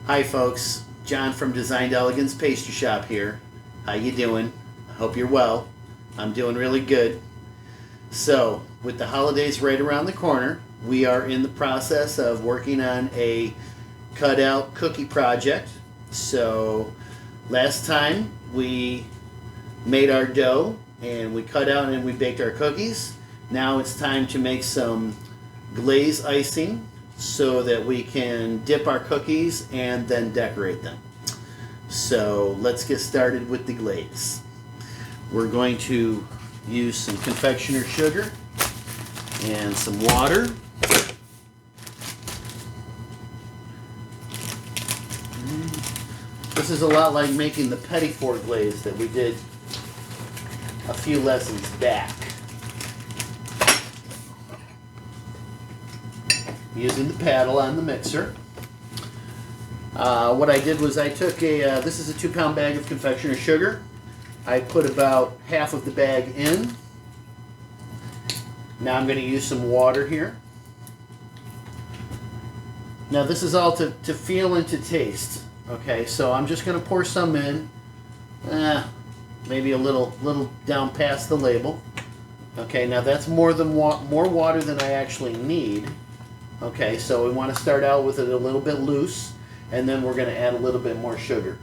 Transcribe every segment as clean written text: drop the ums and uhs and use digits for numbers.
Hi folks, John from Designed Elegance Pastry Shop here. How you doing? I hope you're well. I'm doing really good. So, with the holidays right around the corner, we are in the process of working on a cutout cookie project. So, last time we made our dough and we cut out and we baked our cookies. Now it's time to make some glaze icing so that we can dip our cookies and then decorate them. So let's get started with the glaze. We're going to use some confectioner sugar and some water. This is a lot like making the petit four glaze that we did a few lessons back. Using the paddle on the mixer. What I did was I took this is a 2-pound bag of confectioner sugar. I put about half of the bag in. Now I'm going to use some water here. Now this is all to feel and to taste. Okay, so I'm just going to pour some in. Maybe a little down past the label. Okay, now that's more water than I actually need. Okay, so we want to start out with it a little bit loose, and then we're going to add a little bit more sugar.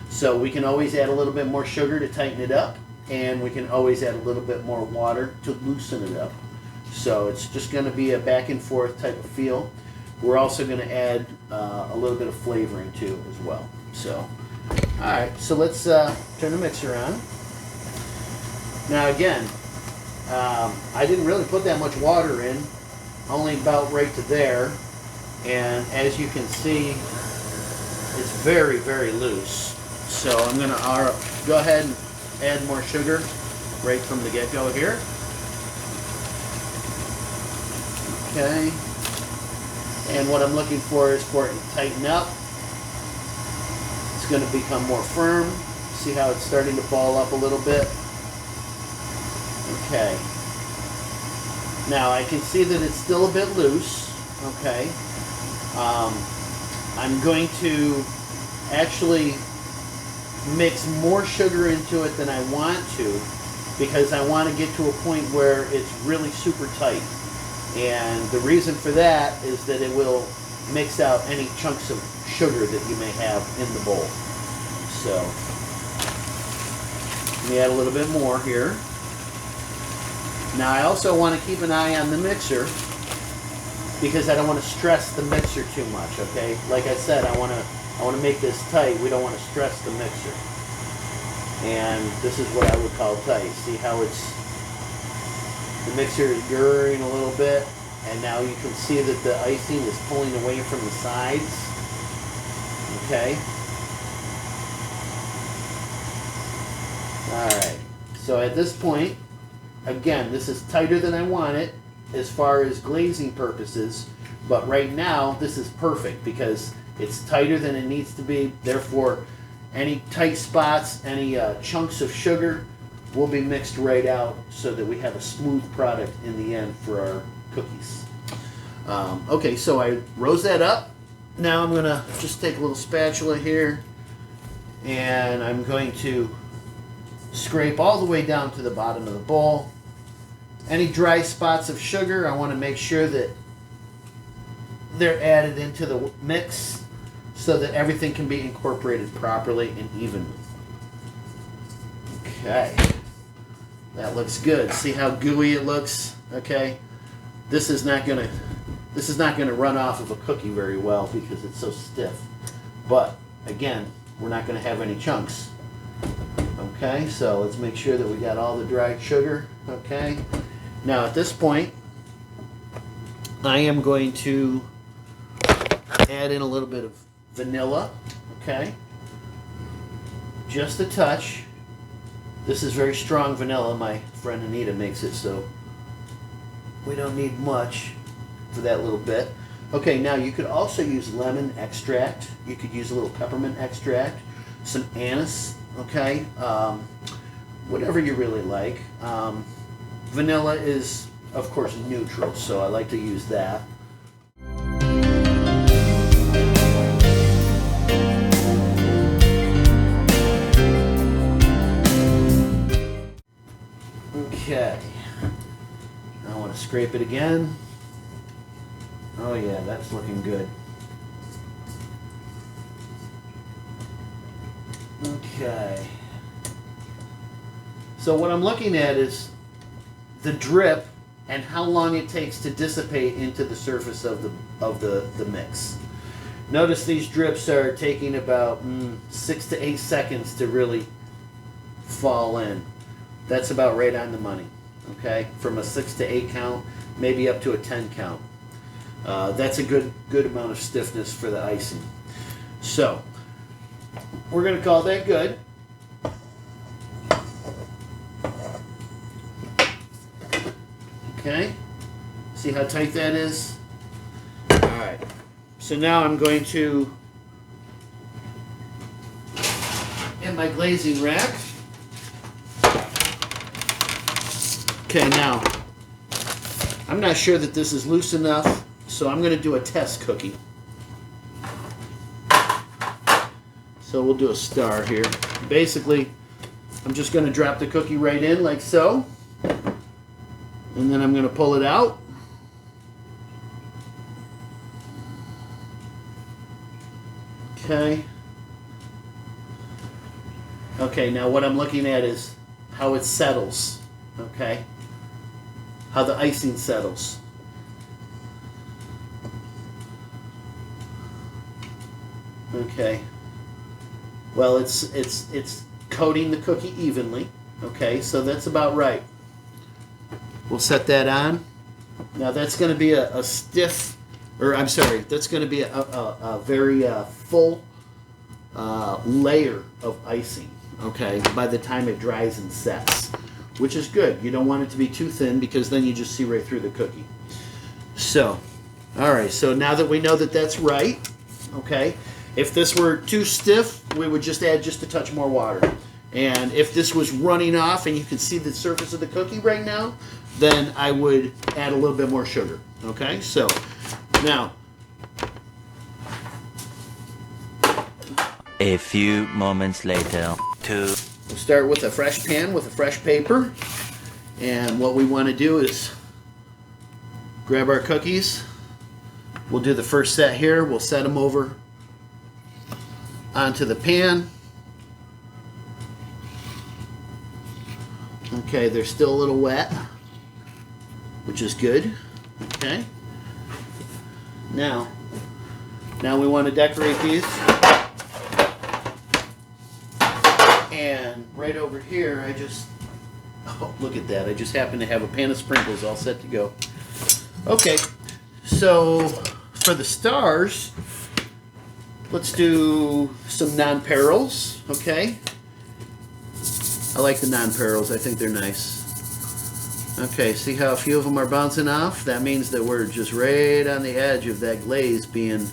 So we can always add a little bit more sugar to tighten it up, and we can always add a little bit more water to loosen it up. So it's just going to be a back and forth type of feel. We're also going to add a little bit of flavoring too as well. So, alright, so let's turn the mixer on. Now again, I didn't really put that much water in. Only about right to there, and as you can see, it's very, very loose. So I'm going to go ahead and add more sugar right from the get-go here. Okay, and what I'm looking for is for it to tighten up. It's going to become more firm. See how it's starting to ball up a little bit? Okay. Now I can see that it's still a bit loose, okay. I'm going to actually mix more sugar into it than I want to, because I want to get to a point where it's really super tight. And the reason for that is that it will mix out any chunks of sugar that you may have in the bowl. So, let me add a little bit more here. Now I also want to keep an eye on the mixer because I don't want to stress the mixer too much, okay? Like I said, I want to make this tight. We don't want to stress the mixer. And this is what I would call tight. See how the mixer is girring a little bit, and now you can see that the icing is pulling away from the sides. Okay? Alright. So at this point, again, this is tighter than I want it as far as glazing purposes, but right now this is perfect because it's tighter than it needs to be. Therefore, any tight spots, any chunks of sugar will be mixed right out so that we have a smooth product in the end for our cookies. Okay, so I rose that up. Now I'm going to just take a little spatula here and I'm going to scrape all the way down to the bottom of the bowl. Any dry spots of sugar, I want to make sure that they're added into the mix so that everything can be incorporated properly and evenly. Okay, that looks good. See how gooey it looks? Okay, this is not gonna run off of a cookie very well because it's so stiff. But again, we're not gonna have any chunks. Okay, so let's make sure that we got all the dried sugar. Okay, now at this point, I am going to add in a little bit of vanilla. Okay, just a touch. This is very strong vanilla. My friend Anita makes it, so we don't need much for that little bit. Okay, now you could also use lemon extract. You could use a little peppermint extract, some anise, okay? Whatever you really like. Vanilla is, of course, neutral, so I like to use that. Scrape it again. Oh yeah, that's looking good. Okay. So what I'm looking at is the drip and how long it takes to dissipate into the surface of the mix. Notice these drips are taking about 6 to 8 seconds to really fall in. That's about right on the money. Okay, from a 6 to 8 count, maybe up to a 10 count. That's a good amount of stiffness for the icing. So we're going to call that good. Okay, see how tight that is? Alright, so now I'm going to get my glazing rack. Okay, now, I'm not sure that this is loose enough, so I'm going to do a test cookie. So we'll do a star here. Basically, I'm just going to drop the cookie right in like so. And then I'm going to pull it out. Okay. Okay, now what I'm looking at is how it settles. Okay. How the icing settles. Okay. Well, it's coating the cookie evenly. Okay, so that's about right. We'll set that on. Now that's going to be a stiff, or I'm sorry, that's going to be a very full layer of icing, okay, by the time it dries and sets, which is good. You don't want it to be too thin because then you just see right through the cookie. So, all right, so now that we know that that's right, okay, if this were too stiff, we would just add just a touch more water. And if this was running off and you can see the surface of the cookie right now, then I would add a little bit more sugar. Okay, so now a few moments later. We'll start with a fresh pan with a fresh paper, and what we want to do is grab our cookies. We'll do the first set here. We'll set them over onto the pan. Okay, they're still a little wet, which is good. Okay. Now we want to decorate these. And right over here, oh, look at that. I just happen to have a pan of sprinkles all set to go. Okay, so for the stars, let's do some non-perils, okay? I like the non-perils. I think they're nice. Okay, see how a few of them are bouncing off? That means that we're just right on the edge of that glaze being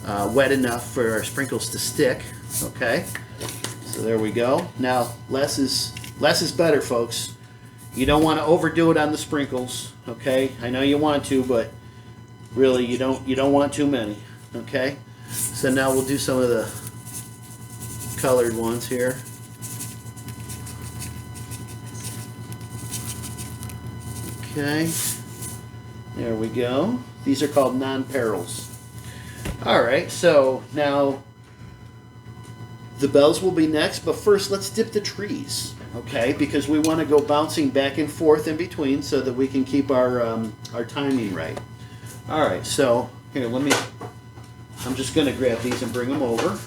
wet enough for our sprinkles to stick. Okay, so there we go. Now, less is better, folks. You don't want to overdo it on the sprinkles. Okay, I know you want to, but really you don't want too many. Okay, so now we'll do some of the colored ones here. Okay, there we go. These are called non-perils. Alright, so now the bells will be next, but first let's dip the trees, okay? Because we want to go bouncing back and forth in between so that we can keep our timing right. Alright, so here, I'm just going to grab these and bring them over.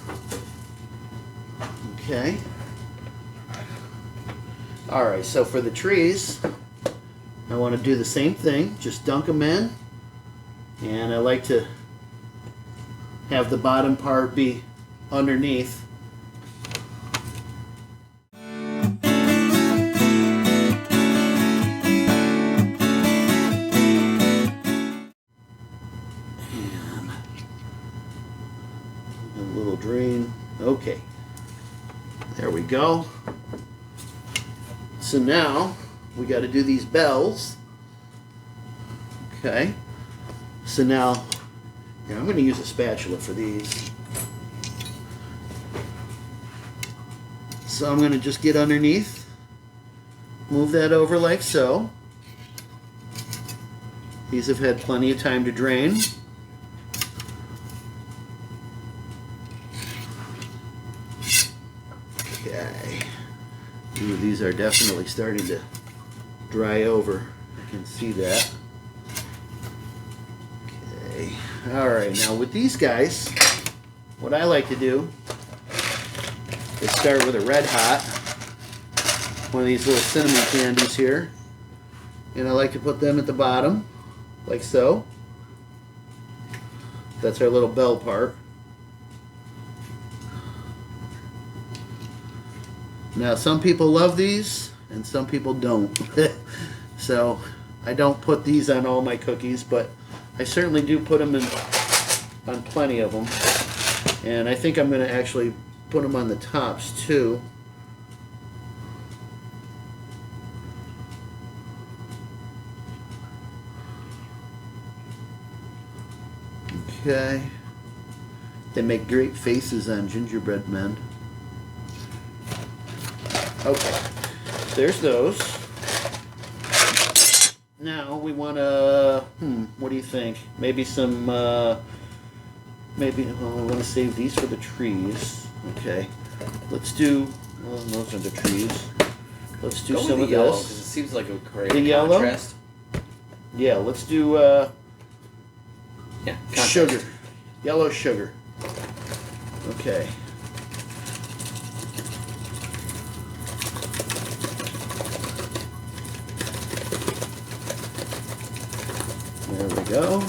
Okay. Alright, so for the trees, I want to do the same thing, just dunk them in, and I like to have the bottom part be underneath. And a little drain. Okay, there we go. So now we got to do these bells. Okay. So now, I'm going to use a spatula for these. So I'm going to just get underneath, move that over like so. These have had plenty of time to drain. Okay. Ooh, these are definitely starting to dry over. I can see that. Okay. Alright, now with these guys, what I like to do is start with a red hot, one of these little cinnamon candies here, and I like to put them at the bottom, like so. That's our little bell part. Now some people love these and some people don't. So I don't put these on all my cookies, but I certainly do put them on plenty of them. And I think I'm going to actually put them on the tops too. Okay. They make great faces on gingerbread men. Okay. There's those. Now we want to, what do you think? Maybe some, maybe, I want to save these for the trees. Okay. Let's do, well, those are the trees. Let's do some of yellow, this. because it seems like a great The yellow? contrast. Yeah, let's do, Yeah, contrast. sugar. Yellow sugar. Okay. There we go.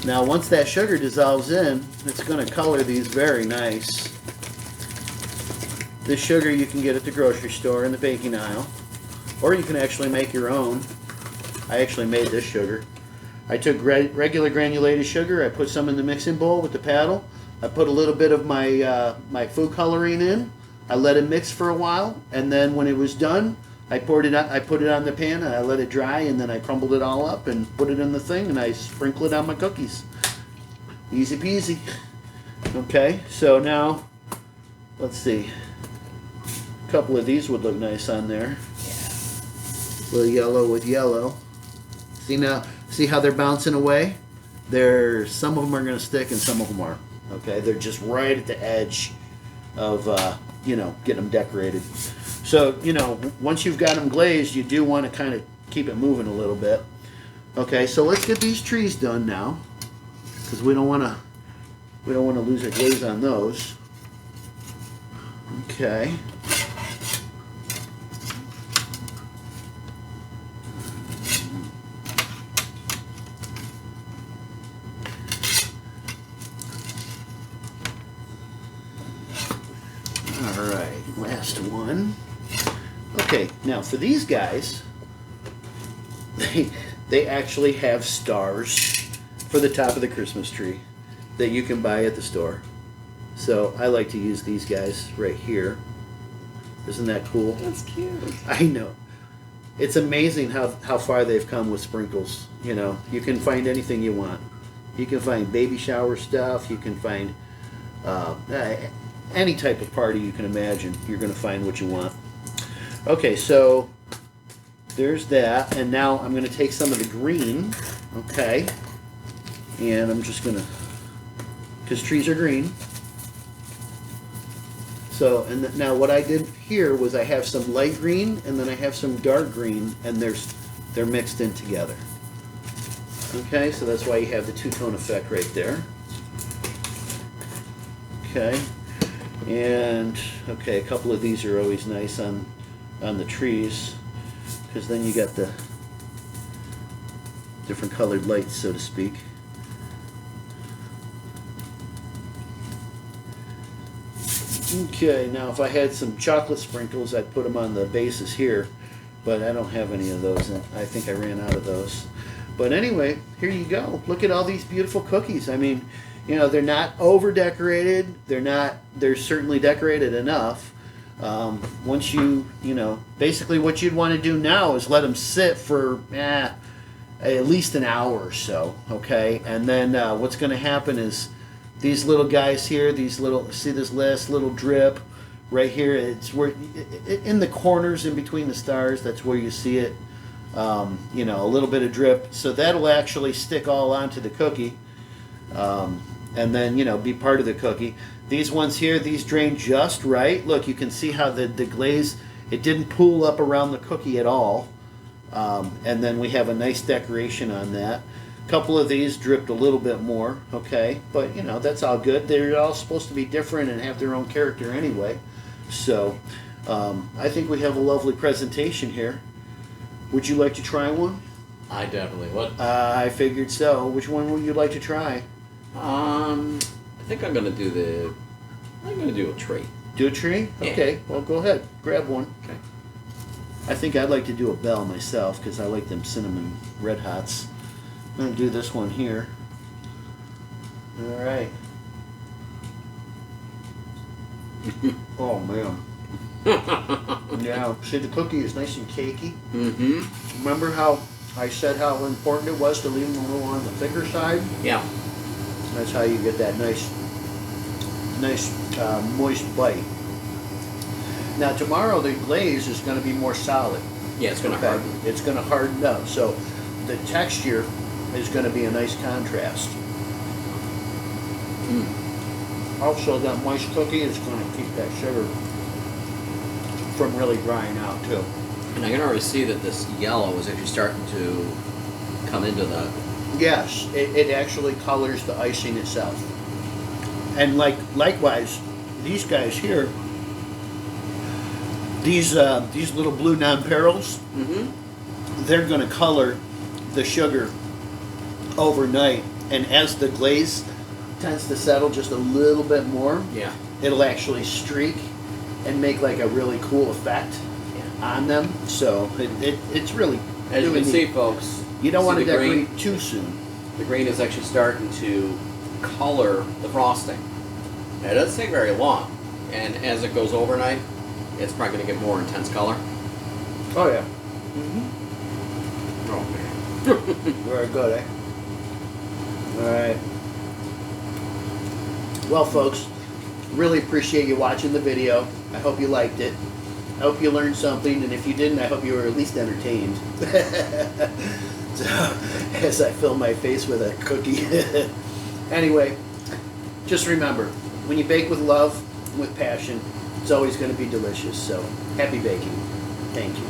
Now once that sugar dissolves in, it's going to color these very nice. This sugar you can get at the grocery store in the baking aisle, or you can actually make your own. I actually made this sugar. I took regular granulated sugar, I put some in the mixing bowl with the paddle, I put a little bit of my, my food coloring in, I let it mix for a while, and then when it was done, I put it on the pan and I let it dry, and then I crumbled it all up and put it in the thing and I sprinkle it on my cookies. Easy peasy. Okay, so now, let's see. A couple of these would look nice on there. Yeah. A little yellow with yellow. See now, see how they're bouncing away? Some of them are going to stick and some of them aren't. Okay, they're just right at the edge of, getting them decorated. So, once you've got them glazed, you do want to kind of keep it moving a little bit. Okay, so let's get these trees done now, because we don't want to lose our glaze on those. Okay. All right, last one. Okay, now for these guys, they actually have stars for the top of the Christmas tree that you can buy at the store. So I like to use these guys right here. Isn't that cool? That's cute. I know. It's amazing how far they've come with sprinkles. You can find anything you want. You can find baby shower stuff. You can find any type of party you can imagine. You're going to find what you want. Okay, so there's that. And now I'm going to take some of the green. Okay. And I'm just going to, because trees are green. So, now what I did here was I have some light green and then I have some dark green, and they're mixed in together. Okay, so that's why you have the two-tone effect right there. Okay, and okay, a couple of these are always nice on the trees, because then you got the different colored lights, so to speak. Okay, now if I had some chocolate sprinkles, I'd put them on the bases here, but I don't have any of those, and I think I ran out of those. But anyway, here you go. Look at all these beautiful cookies. I mean, they're not over decorated. They're certainly decorated enough. Once basically what you'd want to do now is let them sit for at least an hour or so, okay? And then what's going to happen is these little guys here, see this last little drip right here, it's where in the corners in between the stars, that's where you see it. You know, a little bit of drip, so that'll actually stick all onto the cookie, and then, you know, be part of the cookie. These ones here, these drain just right. Look, you can see how the glaze, it didn't pool up around the cookie at all. And then we have a nice decoration on that. A couple of these dripped a little bit more, okay, but you know, that's all good. They're all supposed to be different and have their own character anyway. So I think we have a lovely presentation here. Would you like to try one? I definitely would. I figured so. Which one would you like to try? I think I'm gonna do a tree. Do a tree? Yeah. Okay, well go ahead. Grab one. Okay. I think I'd like to do a bell myself because I like them cinnamon red hots. I'm going to do this one here. All right. Oh, man. Yeah, see, the cookie is nice and cakey. Mm-hmm. Remember how I said how important it was to leave them a little on the thicker side? Yeah. That's how you get that nice moist bite. Now tomorrow the glaze is going to be more solid. Yeah, it's gonna harden. It's going to harden up, so the texture is going to be a nice contrast. Also, that moist cookie is going to keep that sugar from really drying out too. And I can already see that this yellow is actually starting to come into the... Yes, it actually colors the icing itself. And likewise, these guys here, these little blue nonpareils, they're going to color the sugar overnight, and as the glaze tends to settle just a little bit more, Yeah. it'll actually streak and make like a really cool effect on them. So it's really, As you really can neat. see, folks, You don't want to see the green? decorate too soon. The green is actually starting to color the frosting. Now, it doesn't take very long, and as it goes overnight, it's probably going to get more intense color. Oh yeah. Oh, man. Very good, eh? Alright. Well, folks, really appreciate you watching the video. I hope you liked it. I hope you learned something, and if you didn't, I hope you were at least entertained. So, as I fill my face with a cookie. Anyway, just remember, when you bake with love, with passion, it's always going to be delicious. So, happy baking. Thank you.